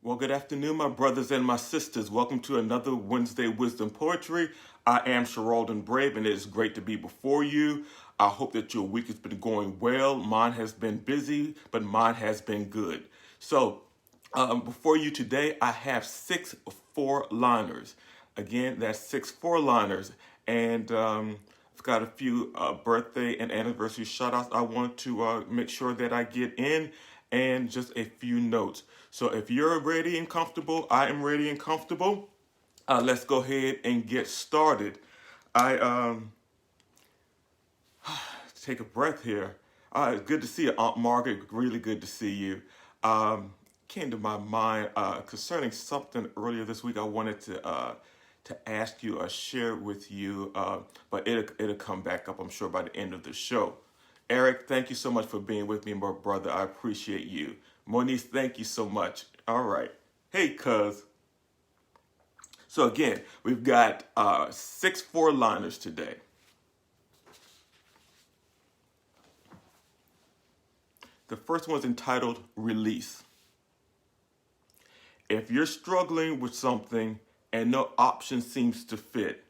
Well, good afternoon, my brothers and my sisters. Welcome to another Wednesday Wisdom Poetry. I am Sharaledon Brave, and it is great to be before you. I hope that your week has been going well. Mine has been busy, but mine has been good. So, before you today, I have six four-liners. Again, that's six four-liners. And I've got a few birthday and anniversary shout-outs I want to make sure that I get in, and just a few notes. So if you're ready and comfortable, I am ready and comfortable. Let's go ahead and get started. I take a breath here. Good to see you, Aunt Margaret. Really good to see you. Came to my mind concerning something earlier this week. I wanted to ask you or share with you, but it'll come back up, I'm sure, by the end of the show. Eric, thank you so much for being with me, my brother. I appreciate you. Monique, thank you so much. All right. Hey, cuz. So again, we've got six four-liners today. The first one's entitled Release. If you're struggling with something and no option seems to fit,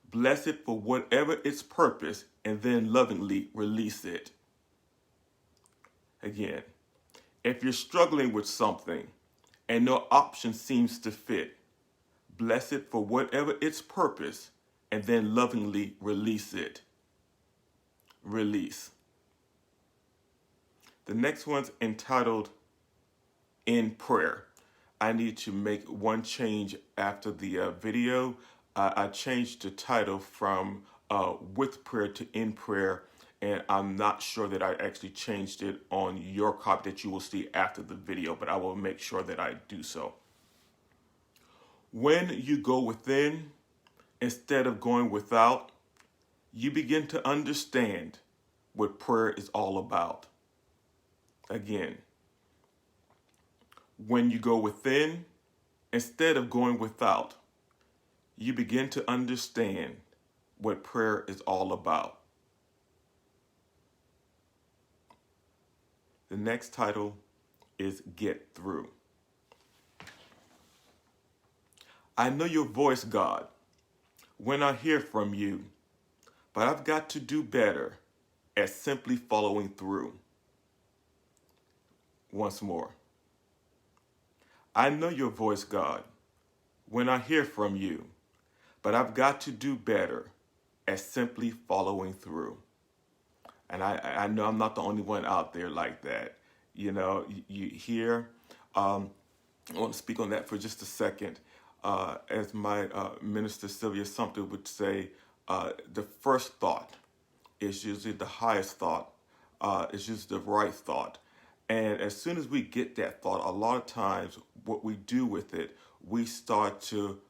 bless it for whatever its purpose and then lovingly release it. Again, if you're struggling with something and no option seems to fit, bless it for whatever its purpose and then lovingly release it. Release. The next one's entitled In Prayer. I need to make one change after the video. I changed the title from With Prayer to In Prayer, and I'm not sure that I actually changed it on your copy that you will see after the video, but I will make sure that I do so. When you go within instead of going without, you begin to understand what prayer is all about. Again, when you go within instead of going without, you begin to understand what prayer is all about. The next title is Get Through. I know your voice, God, when I hear from you, but I've got to do better at simply following through. Once more. I know your voice, God, when I hear from you, but I've got to do better at simply following through. And I know I'm not the only one out there like that. You know, you hear, I want to speak on that for just a second. As my minister Sylvia Sumter would say, the first thought is usually the highest thought, is usually the right thought. And as soon as we get that thought, a lot of times what we do with it, we start to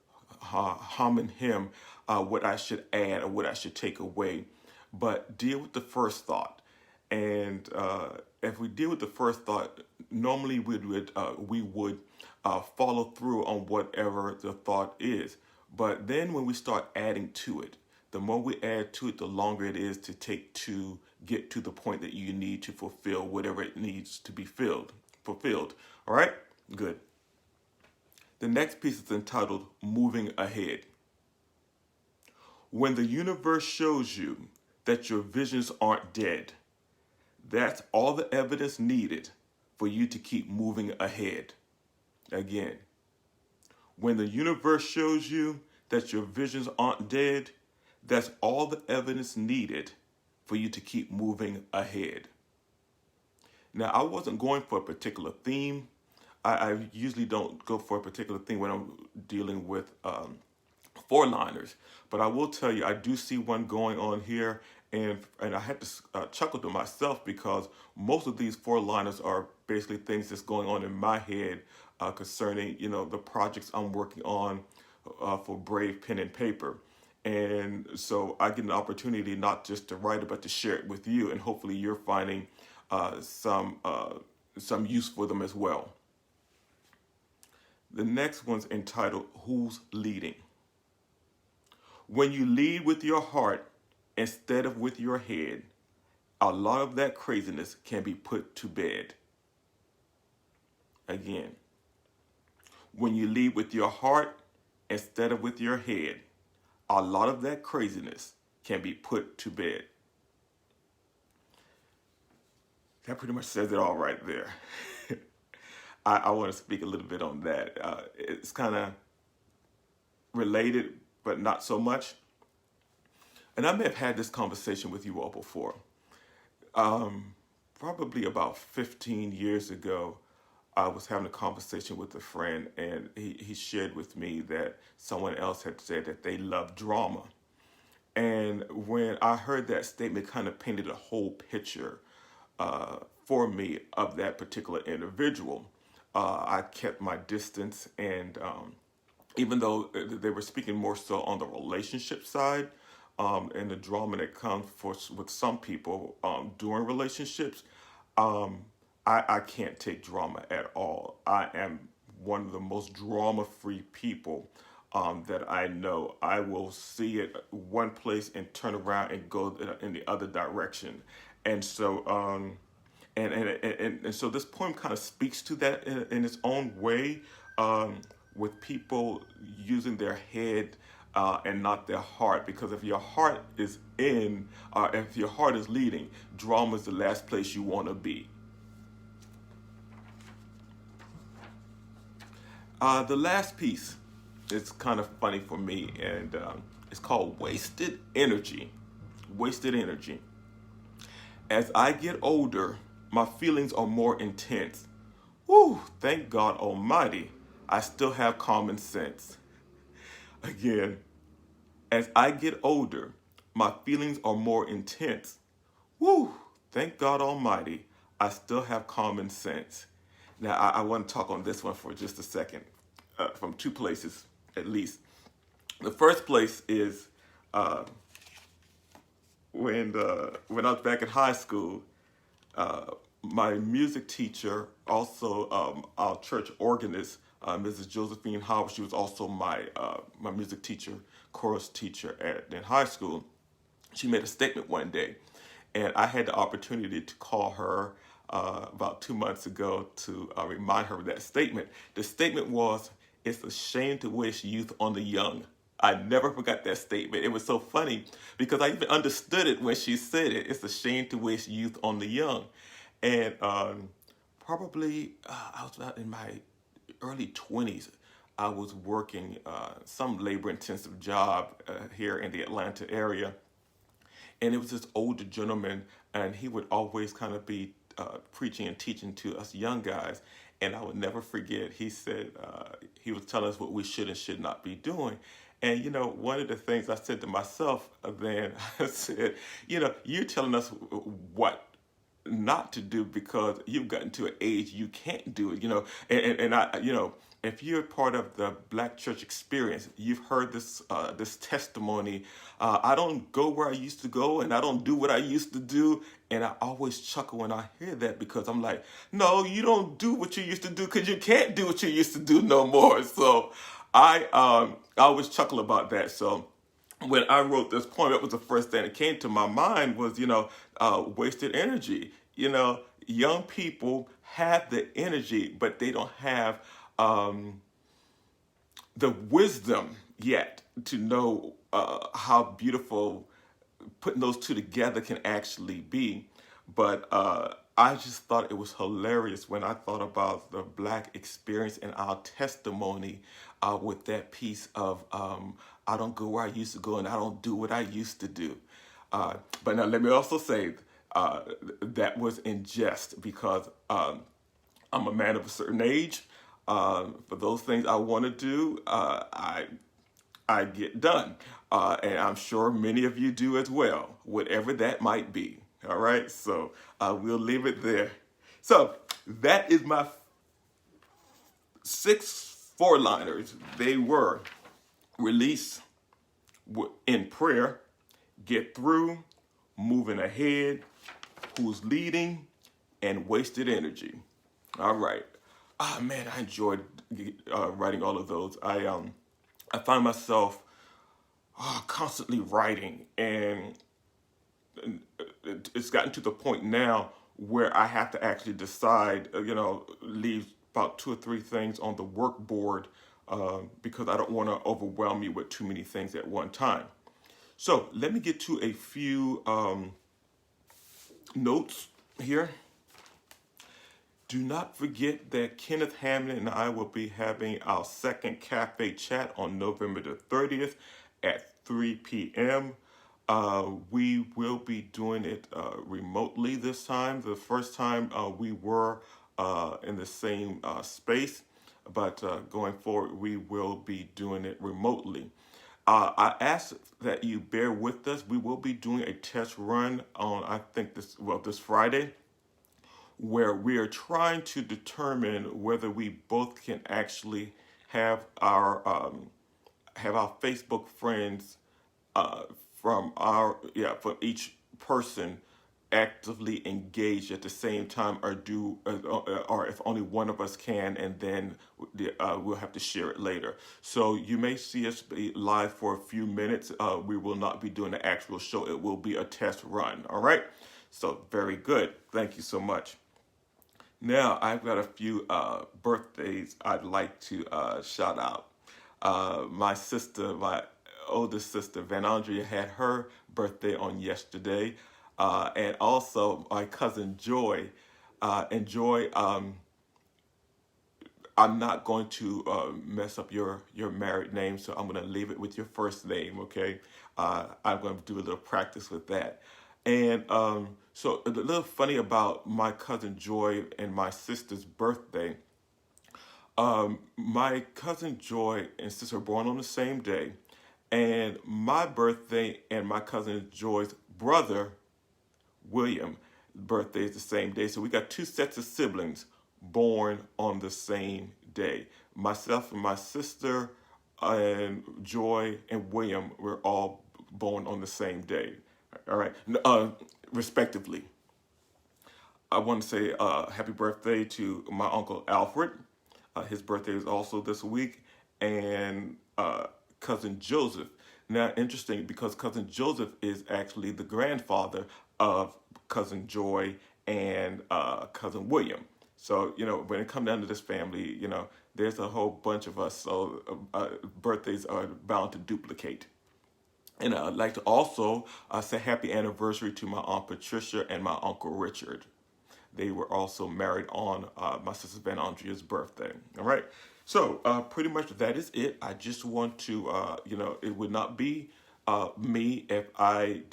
hum and hem what I should add or what I should take away. But deal with the first thought. And if we deal with the first thought, normally we would follow through on whatever the thought is. But then when we start adding to it, the more we add to it, the longer it is to take to get to the point that you need to fulfill whatever it needs to be fulfilled. All right? Good. The next piece is entitled Moving Ahead. When the universe shows you that your visions aren't dead, that's all the evidence needed for you to keep moving ahead. Again, when the universe shows you that your visions aren't dead, that's all the evidence needed for you to keep moving ahead. Now, I wasn't going for a particular theme. I usually don't go for a particular theme when I'm dealing with four-liners. But I will tell you, I do see one going on here, and I had to chuckle to myself because most of these four-liners are basically things that's going on in my head concerning, the projects I'm working on for Brave Pen and Paper. And so I get an opportunity not just to write it, but to share it with you, and hopefully you're finding some use for them as well. The next one's entitled Who's Leading? When you lead with your heart instead of with your head, a lot of that craziness can be put to bed. Again, When you lead with your heart instead of with your head, a lot of that craziness can be put to bed. That pretty much says it all right there. I want to speak a little bit on that. It's kind of related, but not so much. And I may have had this conversation with you all before. Probably about 15 years ago, I was having a conversation with a friend, and he shared with me that someone else had said that they love drama. And when I heard that statement, it kind of painted a whole picture for me of that particular individual. I kept my distance, and even though they were speaking more so on the relationship side, and the drama that comes with some people during relationships, I can't take drama at all. I am one of the most drama-free people that I know. I will see it one place and turn around and go in the other direction. And so, and so this poem kind of speaks to that in its own way, with people using their head and not their heart. Because if your heart is if your heart is leading, drama is the last place you want to be. The last piece is kind of funny for me, and it's called Wasted Energy. Wasted Energy. As I get older, my feelings are more intense. Whew, thank God Almighty, I still have common sense. Again, as I get older, my feelings are more intense. Whew, thank God Almighty, I still have common sense. Now, I want to talk on this one for just a second, from two places at least. The first place is when I was back in high school. My music teacher, also our church organist, Mrs. Josephine Howard, she was also my music teacher, chorus teacher in high school. She made a statement one day, and I had the opportunity to call her about 2 months ago to remind her of that statement. The statement was, "It's a shame to waste youth on the young." I never forgot that statement. It was so funny because I even understood it when she said it. It's a shame to waste youth on the young. And probably I was about in my early 20s. I was working some labor-intensive job here in the Atlanta area. And it was this older gentleman, and he would always kind of be preaching and teaching to us young guys. And I would never forget, he said, he was telling us what we should and should not be doing. And, you know, one of the things I said to myself then, I said, you know, you're telling us what not to do because you've gotten to an age you can't do it, you know. And I, you know, if you're part of the Black church experience, you've heard this this testimony. I don't go where I used to go, and I don't do what I used to do. And I always chuckle when I hear that because I'm like, no, you don't do what you used to do because you can't do what you used to do no more. So I always chuckle about that. So when I wrote this poem, that was the first thing that came to my mind was, you know, wasted energy. You know, young people have the energy, but they don't have the wisdom yet to know how beautiful putting those two together can actually be. But I just thought it was hilarious when I thought about the Black experience and our testimony with that piece of I don't go where I used to go and I don't do what I used to do. But now let me also say that was in jest because I'm a man of a certain age. For those things I want to do, I get done. And I'm sure many of you do as well, whatever that might be. All right, so we'll leave it there. So that is my 6 4-liners. They were release in prayer, get through, moving ahead, who's leading, and wasted energy. All right. Ah, man, I enjoyed writing all of those. I find myself constantly writing, and it's gotten to the point now where I have to actually decide, you know, leave about 2 or 3 things on the work board because I don't want to overwhelm you with too many things at one time. So let me get to a few notes here. Do not forget that Kenneth Hamlin and I will be having our second cafe chat on November the 30th at 3 p.m. We will be doing it remotely this time. The first time we were in the same space, but going forward we will be doing it remotely. I ask that you bear with us. We will be doing a test run on, I think this Friday, where we are trying to determine whether we both can actually have our Facebook friends uh, from each person actively engaged at the same time, or if only one of us can, and then we'll have to share it later. So you may see us be live for a few minutes. We will not be doing the actual show. It will be a test run. All right. So very good. Thank you so much. Now, I've got a few birthdays I'd like to shout out. My oldest sister, Van Andrea, had her birthday on yesterday. And also my cousin Joy. And Joy, I'm not going to mess up your married name, so I'm going to leave it with your first name, okay? I'm going to do a little practice with that. And so a little funny about my cousin Joy and my sister's birthday. My cousin Joy and sister were born on the same day, and my birthday and my cousin Joy's brother William birthday is the same day. So we got two sets of siblings born on the same day. Myself and my sister and Joy and William were all born on the same day. All right, respectively. I want to say happy birthday to my uncle Alfred. His birthday is also this week, and cousin Joseph. Now, interesting because cousin Joseph is actually the grandfather of cousin Joy and cousin William. So, when it comes down to this family, there's a whole bunch of us, so birthdays are bound to duplicate. And I'd like to also say happy anniversary to my Aunt Patricia and my Uncle Richard. They were also married on my sister Van Andrea's birthday. All right. So pretty much that is it. I just want to, it would not be me if I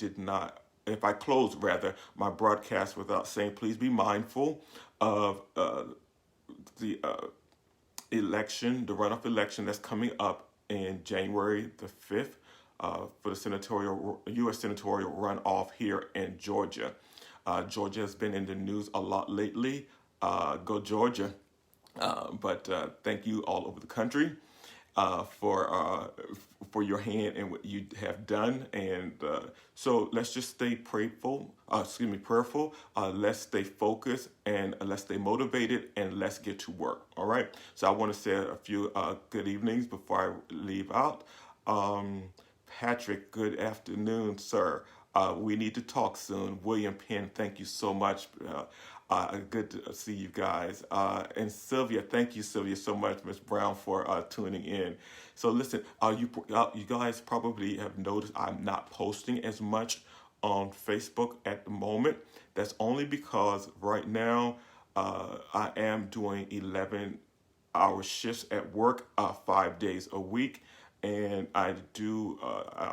closed rather my broadcast without saying, please be mindful of the election, the runoff election that's coming up in January the 5th for the U.S. senatorial runoff here in Georgia. Georgia has been in the news a lot lately. Go Georgia. But thank you all over the country for your hand and what you have done. And so let's just stay prayerful. Let's stay focused and let's stay motivated and let's get to work. All right. So I want to say a few good evenings before I leave out. Patrick, good afternoon, sir. We need to talk soon. William Penn, thank you so much. Good to see you guys. And Sylvia, thank you, Sylvia, so much, Miss Brown, for tuning in. So listen, you guys probably have noticed I'm not posting as much on Facebook at the moment. That's only because right now I am doing 11-hour shifts at work 5 days a week. And I'm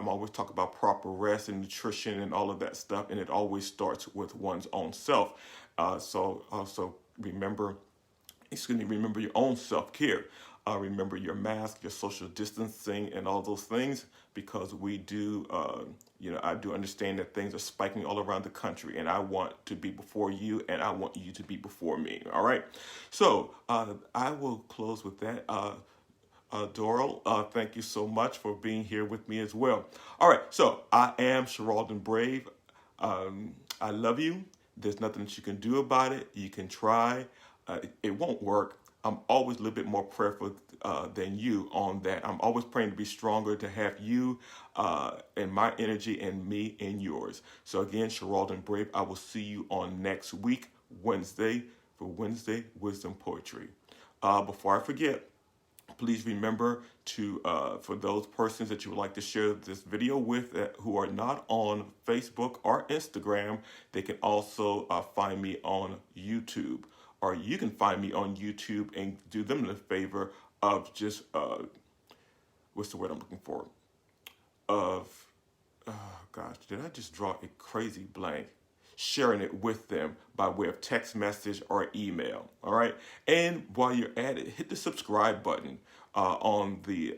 always talking about proper rest and nutrition and all of that stuff. And it always starts with one's own self. So also remember your own self-care. Remember your mask, your social distancing, and all those things, because we do, I do understand that things are spiking all around the country, and I want to be before you, and I want you to be before me. All right. So I will close with that. Doral, thank you so much for being here with me as well. All right, so I am Sharaledon Brave. I love you. There's nothing that you can do about it. You can try. It won't work. I'm always a little bit more prayerful than you on that. I'm always praying to be stronger, to have you and my energy and me in yours. So again, Sharaledon Brave, I will see you on next week, Wednesday, for Wednesday Wisdom Poetry. Before I forget, please remember to, for those persons that you would like to share this video with who are not on Facebook or Instagram, they can also find me on YouTube. Or you can find me on YouTube and do them the favor of just, what's the word I'm looking for? Of, oh gosh, did I just draw a crazy blank? Sharing it with them by way of text message or email. All right, and while you're at it, hit the subscribe button on the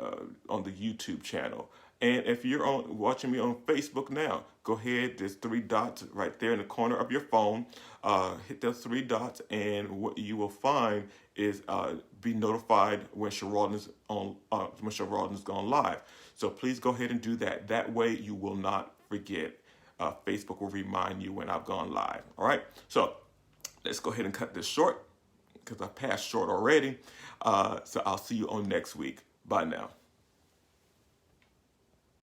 YouTube channel. And if you're watching me on Facebook now, go ahead. There's 3 dots right there in the corner of your phone. Hit those 3 dots, and what you will find is be notified when Sharaledon's gone live. So please go ahead and do that. That way you will not forget. Facebook will remind you when I've gone live. All right, so let's go ahead and cut this short because I passed short already. So I'll see you on next week. Bye now.